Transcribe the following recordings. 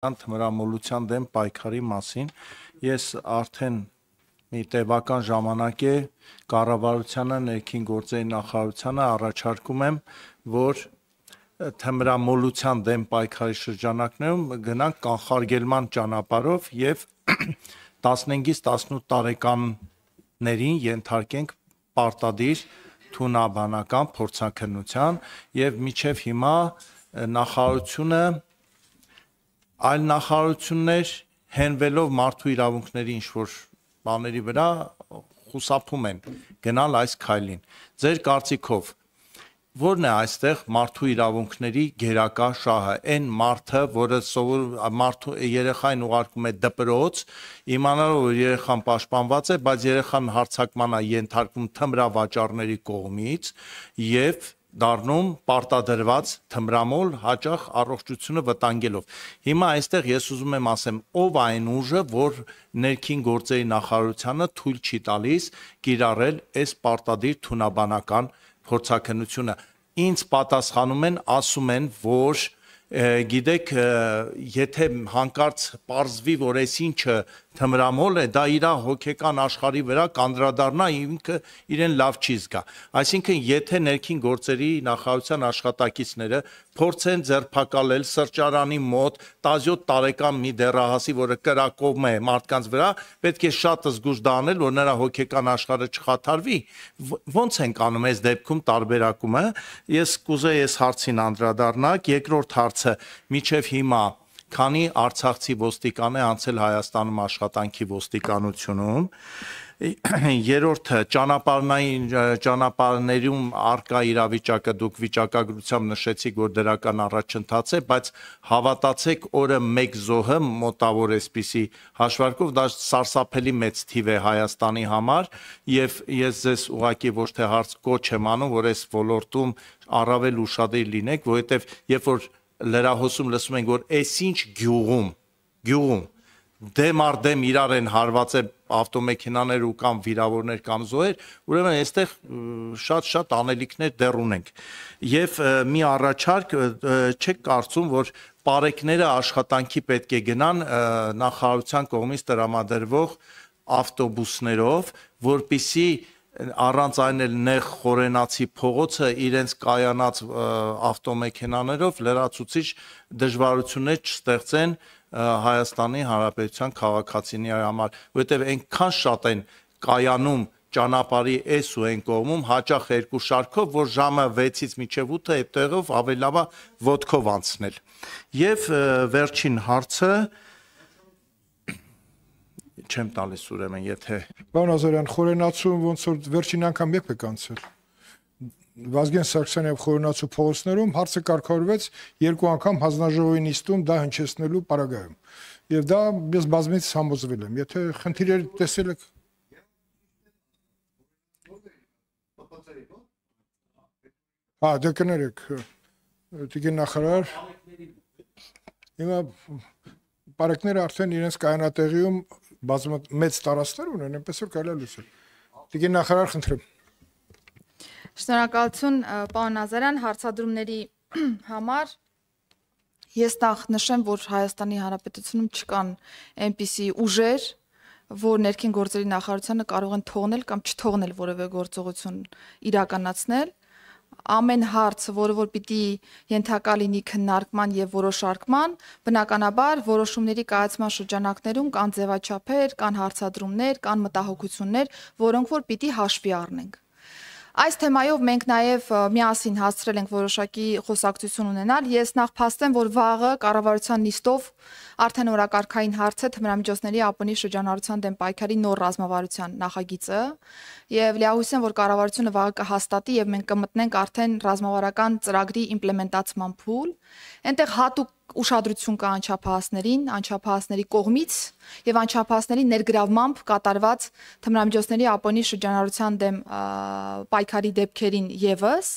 Թմրամոլության դեմ պայքարի մասին ես արդեն մի տևական ժամանակ է կառավարությանը, ներքին գործերի նախարարությանը առաջարկում եմ, որ թմրամոլության դեմ պայքարի շրջանակներում գնանք կանխարգելման ճանապարհով եւ 15-ից 18 տարեկաններին ենթարկենք պարտադիր թունաբանական փորձաքննության եւ մինչեւ հիմա նախարարությունը այլ նախարարություններ հենվելով մարդու իրավունքների ինչ-որ բաների վրա խուսափում են գնալ այս քայլին։ Ձեր կարծիքով որն է այստեղ մարդու իրավունքների գերակա շահը, այն մարդը, որը մարդու երեխային ուղարկում է դպրոց, իմանալով որ երեխան պաշտպանված է, բայց երեխան հարձակման է ենթարկվում թմրավաճառների կողմից եւ դառնում պարտադրված թմրամոլ հաճախ առողջությունը վտանգելով։ Հիմա այստեղ ես ուզում եմ ասեմ, ով այն ուժը, որ ներքին գործերի նախարարությանը թույլ չի տալիս կիրառել այս պարտադիր թունաբանական փորձաքննությունը։ Ինձ պատասխանում են, ասում են, որ գիտեք, եթե հանկարծ պարզվի, որ այս ինչը թմրամոլ է, դա իր հոգեկան աշխարհի վրա կանդրադառնա, ինքը իրեն լավ չի զգա։ Այսինքն, եթե ներքին գործերի նախարարության աշխատակիցները փորձեն ձերբակալել սրճարանի մոտ 17 տարեկան մի դեռահասի, որը կրակում է մարդկանց վրա, պետք է շատ զգուշ դա անել, որ նրա հոգեկան աշխարհը չխաթարվի։ Ոնց ենք անում այս դեպքում տարբերակումը։ Ես կուզեի այս հարցին անդրադառնալ։ Երկրորդ հարցը, միջև հիմա քանի արցախցի ոստիկան է անցել Հայաստանում աշխատանքի ոստիկանությունում։ Երրորդը ճանապարհներում արկա իրավիճակը դուք վիճակագրությամբ նշեցիք, որ դրական առաջընթաց է, բայց հավատացեք, օրը 1 զոհը մոտավոր էսպիսի հաշվարկով դա սարսափելի մեծ թիվ է Հայաստանի համար եւ ես ձեզ ուղղակի ոչ թե հարց կոչ եմ անում, որ այս ոլորտում առավել ուշադիր լինեք, որովհետեւ երբ որ լրահոսում լսում ենք, որ այսինչ գյուղում դեմ առ դեմ իրար են հարվածել ավտոմեքենաներ ու կամ վիրավորներ կամ զոհեր, ուրեմն այստեղ շատ անելիքներ դեռ ունենք։ Եվ մի առաջարկ չեք կարծում, որ պարեկները աշխատանքի պետք է գնան նախարարության կողմից տրամադրվող ավտոբուսներով, որպիսի առանց այն էլ նեղ խորենացի փողոցը իրենց կայանած ավտոմեքենաներով լրացուցիչ դժվարություններ չստեղծեն Հայաստանի Հանրապետության քաղաքացիների համար, որովհետև այնքան շատ են կայանում ճանապարհի այս ու այն կողմում հաճախ երկու շարքով, որ ժամը 6-ից մինչև 8-ը այդ տեղով ավելի լավ է ոտքով անցնել։ Եվ վերջին հարցը չեմ տալիս ուրեմն, եթե Պարոն Ազարյան, խորենացում ոնց որ վերջին անգամ երբ եք անցել։ Վազգեն Սարգսյանի եւ խորենացու փողոցներում հարցը կարգավորվեց 2 անգամ հանձնաժողովի նիստում դա հնչեցնելու պարագայում։ Եվ դա ես բազմից համոզվել եմ, եթե խնդիրներ տեսել եք դե կներեք, տիկին նախարար, հիմա պարեկները արդեն իրենց կայանատեղիում մեծ տարածքներ ունեն, այնպես որ կարելի է լուծել։ Տիկին նախարար, խնդրեմ։ Շնորհակալություն, պարոն Ազարյան, հարցադրումների համար։ Ես նախ նշեմ, որ Հայաստանի Հանրապետությունում չկան այնպիսի ուժեր, որ ներքին գործերի նախարարությանը կարող են թողնել կամ չթողնել որևէ գործողություն իրականացնել։ Ամեն հարց, որը որ պիտի ենթակա լինի քննարկման եւ որոշարկման, բնականաբար որոշումների կայացման շրջանակներում կան ձևաչափեր, կան հարցադրումներ, կան մտահոգություններ, որոնք որ պիտի հաշվի առնենք։ Այս թեմայով մենք նաև միասին հասցրել ենք որոշակի խոսակցություն ունենալ։ Ես նախ փաստեմ, որ վաղը կառավարության նիստով արդեն օրակարգային հարց է թմրամիջոցների ԱՊՆ-ի շրջանառության դեմ պայքարի նոր ռազմավարության նախագիծը եւ լիահույս եմ, որ կառավարությունը վաղը կհաստատի եւ մենք կմտնենք արդեն ռազմավարական ծրագրի իմպլեմենտացման փուլ։ Այնտեղ հատուկ ուշադրություն կա անչափահասների կողմից եւ անչափահասների ներգրավմամբ կատարված թմրամիջոցների ԱՊՆ-ի շրջանառության դեմ պայքարի դեպքերին եւս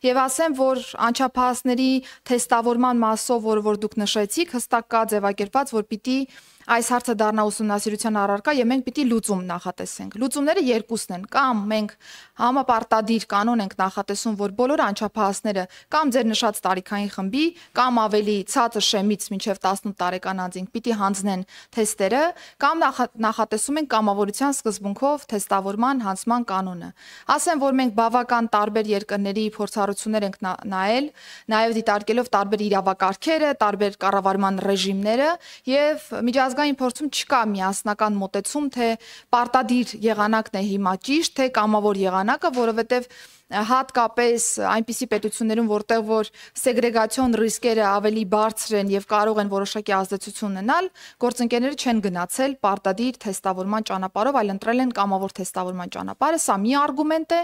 եւ ասեմ, որ անչափահասների թեստավորման մասով, որ դուք նշեցիք, հստակ կա ձևակերպված, որ պիտի այս հարցը դառնա ուսումնասիրության առարկա եւ մենք պիտի լուծում նախատեսենք։ Լուծումները երկուսն են, կամ մենք համապարտադիր կանոն ենք նախատեսում, որ բոլոր անչափահասները կամ ձեր նշած տարիքային խմբի, կամ ավելի ցածր շեմից մինչև 18 տարեկան անձինք պիտի հանձնեն թեստերը, կամ նախատեսում են կամավորության սկզբունքով թեստավորման հանձնման կանոնը։ Ասեմ, որ մենք բավական տարբեր երկրների փորձառություններ ենք նայել, նաև դիտարկելով տարբեր իրավակարգերը, տարբեր կառավարման ռեժիմները, եւ միջազգային փորձում չկա միասնական մոտեցում, թե պարտադիր եղանակն է հիմա ճիշտ, թե կամավոր եղանակը, որովհետեւ հատկապես այնպիսի պետություններում, որտեղ որ սեգրեգացիոն ռիսկերը ավելի բարձր են եւ կարող են որոշակի ազդեցություն ունենալ, գործընկերները չեն գնացել պարտադիր թեստավորման ճանապարհով, այլ ընտրել են կամավոր թեստավորման ճանապարհը։ Սա մի արգումենտ է։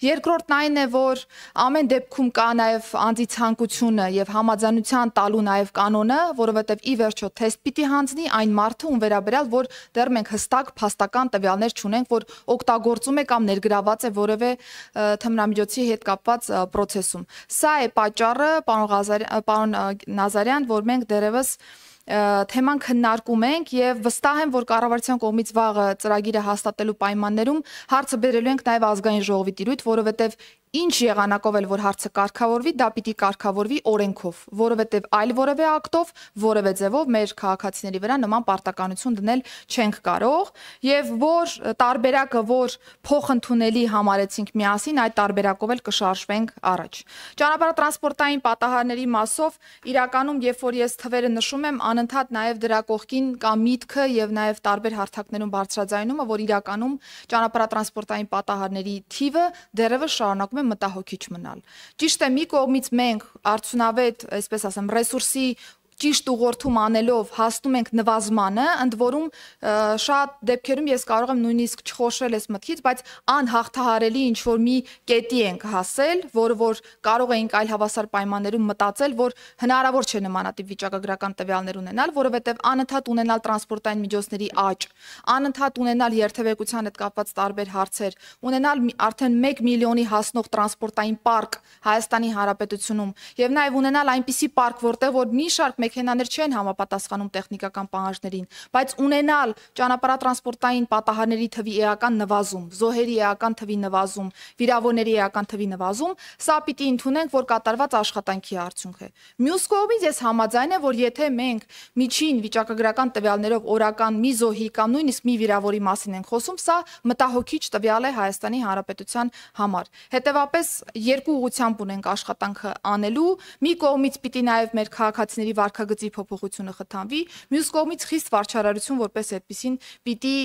Երկրորդն այն է, որ ամեն դեպքում կա նաեւ անձի ցանկությունը եւ համաձայնության տալու նաեւ կանոնը, որովհետեւ ի վերջո թեստ պիտի հանձնի այն մարդը, ում վերաբերյալ որ դեռ մենք հստակ փաստական տվյալներ չունենք, որ օգտագործում է կամ ներգրաված է որևէ թմրամիջոցի հետ կապված process-ում։ Սա է պատճառը, պարոն Նազարյան, որ մենք դեռևս թեման քննարկում ենք եւ վստահ եմ, որ կառավարության կողմից վաղը ծրագիրը հաստատելու պայմաններում հարցը բերելու ենք նաեւ ազգային ժողովի տիրույթ, որովհետեւ ինչ եղանակով էլ որ հարցը կարգավորվի, դա պիտի կարգավորվի օրենքով, որովհետև այլ որևէ ակտով, որևէ ձևով մեր քաղաքացիների վրա նման պարտականություն դնել չենք կարող, եւ որ տարբերակը, որ փոխընդունելի համարեցինք միասին, այդ տարբերակով էլ կշարժվենք առաջ։ Ճանապարհատրանսպորտային պատահարների մասով իրականում, երբ որ ես թվերը նշում եմ, անընդհատ նաեւ դրա կողքին կա միտքը եւ նաեւ տարբեր հարթակներում բարձրաձայնումը, որ իրականում ճանապարհատրանսպորտային պատահարների թիվը դեռևս շարունակում է մտահոգիչ մնալ։ Ճիշտ է, մի կողմից մենք արդյունավետ, այսպես ասեմ, ռեսուրսի ճիշտ ուղղորդում անելով հասնում ենք նվազմանը, ընդ որում շատ դեպքերում ես կարող եմ նույնիսկ չխոշել այս մտքից, բայց անհաղթահարելի ինչ որ մի կետի ենք հասել, որը որ կարող էինք այլ հավասար պայմաններում մտածել, որ հնարավոր չէ նմանատիպ վիճակագրական տվյալներ ունենալ, որովհետև անընդհատ ունենալ տրանսպորտային միջոցների աճ, անընդհատ ունենալ երթևեկության հետ կապված տարբեր հարցեր, ունենալ արդեն 1 միլիոնի հասնող տրանսպորտային պարկ Հայաստանի Հանրապետությունում եւ նաեւ ունենալ այնպիսի պարկ, որտեղ որ մի շարք մեքենաներ չեն համապատասխանում տեխնիկական պահանջներին, բայց ունենալ ճանապարհատրանսպորտային պատահարների թվի էական նվազում, զոհերի էական թվի նվազում, վիրավորների էական թվի նվազում, սա պիտի ընդունենք, որ կատարված աշխատանքի արդյունք է։ Մյուս կողմից ես համաձայն եմ, որ եթե մենք միջին վիճակագրական տվյալներով օրական մի զոհի կամ նույնիսկ մի վիրավորի մասին ենք խոսում, սա մտահոգիչ տվյալ է Հայաստանի Հանրապետության համար։ Հետևաբար երկու ուղղությամբ ունենք աշխատանքը անելու, մի կողմից պիտի նաև մեր քաղաքացիների վարքագծի փոփոխությունը խթանվի, մյուս կողմից խիստ վարչարարություն որպես այդպեսին պիտի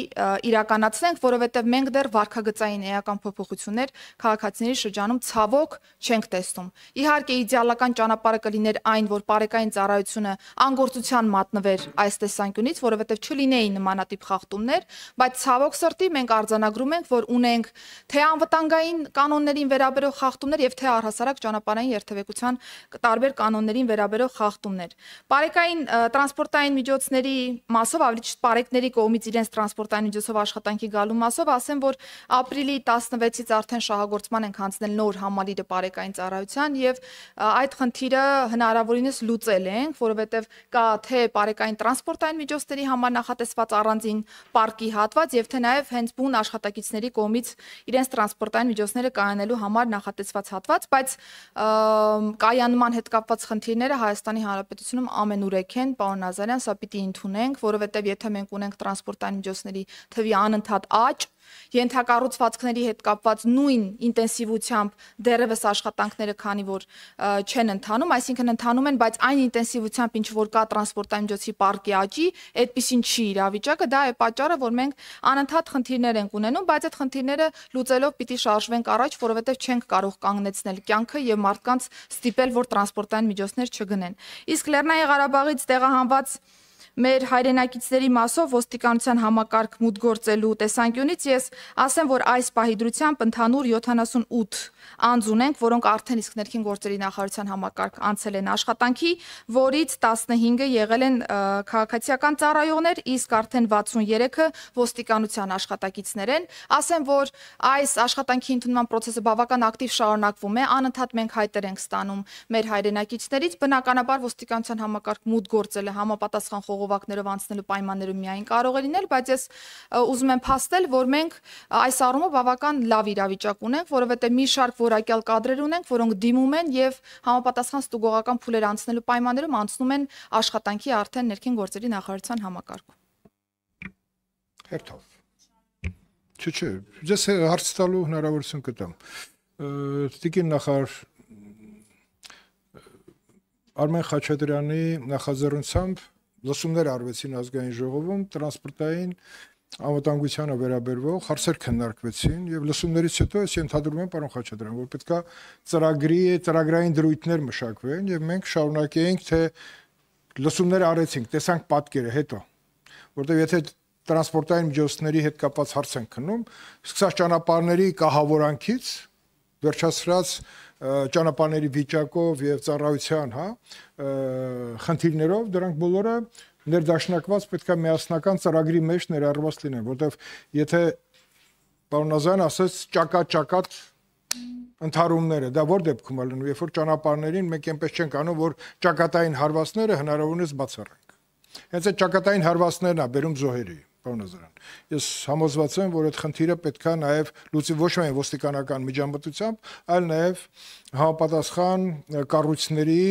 իրականացնենք, որովհետև մենք դեռ վարքագծային էական փոփոխություններ քաղաքացիների շրջանում ցավոք չենք տեսնում։ Իհարկե իդեալական ճանապարհը կլիներ այն, որ բարեկային ծառայությունը անգործության մատնվեր այս տեսանկյունից, որովհետև չլինեին նմանատիպ խախտումներ, բայց ցավոք սրտի մենք արձանագրում ենք, որ ունենք թե անվտանգային կանոններին վերաբերող խախտումներ եւ թե առհասարակ ճանապարհային երթևեկության տարբեր կանոններին վերաբերող խախտումներ։ Բարեկային տրանսպորտային միջոցների մասով, ավելի ճիշտ բարեկների կողմից իրենց տրանսպորտային միջոցով աշխատանքի գալու մասով, ասեմ, որ ապրիլի 16-ից արդեն շահագործման ենք հանձնել նոր համալիրը բարեկային ծառայության եւ այդ խնդիրը հնարավորինս լուծել ենք, որովհետեւ կա թե բարեկային տրանսպորտային միջոցների համար նախատեսված առանձին պարկի հատված եւ թե նաեւ հենց բուն աշխատակիցների կողմից իրենց տրանսպորտային միջոցները կայանելու համար նախատեսված հատված, բայց կայանման հետ կապված խնդիրները Հայաստանի Հանրապետությունում ամենուրեք են, պարոն Նազարյան, սա պիտի ընդունենք, որովհետև եթե մենք ունենք տրանսպորտային միջոցների թվի անընդհատ աճ, ենթակառուցվածքների հետ կապված նույն ինտենսիվությամբ դեռևս աշխատանքները քանի որ չեն ընթանում, այսինքն ընթանում են, բայց այն ինտենսիվությամբ ինչ որ կա տրանսպորտային միջոցի պարկի աճի, այդպեսին չի իրավիճակը, դա է պատճառը, որ մենք անընդհատ խնդիրներ ենք ունենում, բայց այդ խնդիրները լուծելով պիտի շարժվենք առաջ, որովհետև չենք կարող կանգնեցնել կյանքը եւ մարդկանց ստիպել, որ տրանսպորտային միջոցներ չգնեն։ Իսկ Լեռնային Ղարաբաղից տեղահանված մեր հայրենակիցների մասով ոստիկանության համակարգ մուտք գործելու տեսանկյունից ես ասեմ, որ այս պահի դրությամբ ընդհանուր 78 անձ ունենք, որոնք արդեն իսկ ներքին գործերի նախարարության համակարգ անցել են աշխատանքի, որից 15-ը եղել են քաղաքացիական ծառայողներ, իսկ արդեն 63-ը ոստիկանության աշխատակիցներ են։ Ասեմ, որ այս աշխատանքի ընդունման process-ը բավական ակտիվ շարունակվում է, անընդհատ մենք հայտեր ենք ստանում մեր հայրենակիցներից, բնականաբար ոստիկանության համակարգ մուտք գործելը համապատասխան խողովակներով անցնելու պայմաններում միայն կարող է լինել, բայց ես ուզում եմ փաստել, որ մենք այս առումով բավական լավ իրավիճակ ունենք, որովհետեւ մի շարք որակյալ կադրեր ունենք, որոնք դիմում են եւ համապատասխան ստուգողական փուլեր անցնելու պայմաններում անցնում են աշխատանքի արդեն ներքին գործերի նախարարության համակարգում։ Հերթով։ Չէ, ես հարց տալու հնարավորություն կտամ։ Տիկին նախարար Արմեն Խաչատրյանի նախաձեռնությամբ լսումներ արվեցին ազգային ժողովում տրանսպորտային անվտանգությանը վերաբերող հարցեր քննարկվեցին եւ լսումներից հետո ես ենթադրում եմ պարոն Խաչատրյան, որ պետքա ծրագրային դրույթներ մշակվեն եւ մենք շարունակեինք թե լսումներ արեցինք, տեսանք պատկերը հետո, որտեղ եթե տրանսպորտային միջոցների հետ կապված հարց են քննում, սկսած ճանապարհների կահավորանքից վերջացրած ճանապարհների վիճակով եւ ծառայության, խնդիրներով, դրանք բոլորը ներդաշնակված պետքա միասնական ծրագրի մեջ ներառված լինեն, որտեղ եթե պարոն Ազարյան ասեց ճակատ ընդհարումները, դա որ դեպքում է լինում, երբ որ ճանապարհներին մենք այնպես չենք անում, որ ճակատային հարվածները հնարավորինս բացառենք։ Հենց այդ ճակատային հարվածներն է բերում զոհերի, պարոն Ազարյան։ Ես համոզված եմ, որ այդ խնդիրը պետքա նաև լուծի ոչ միայն ոստիկանական միջամտությամբ, այլ նաև համապատասխան կառույցների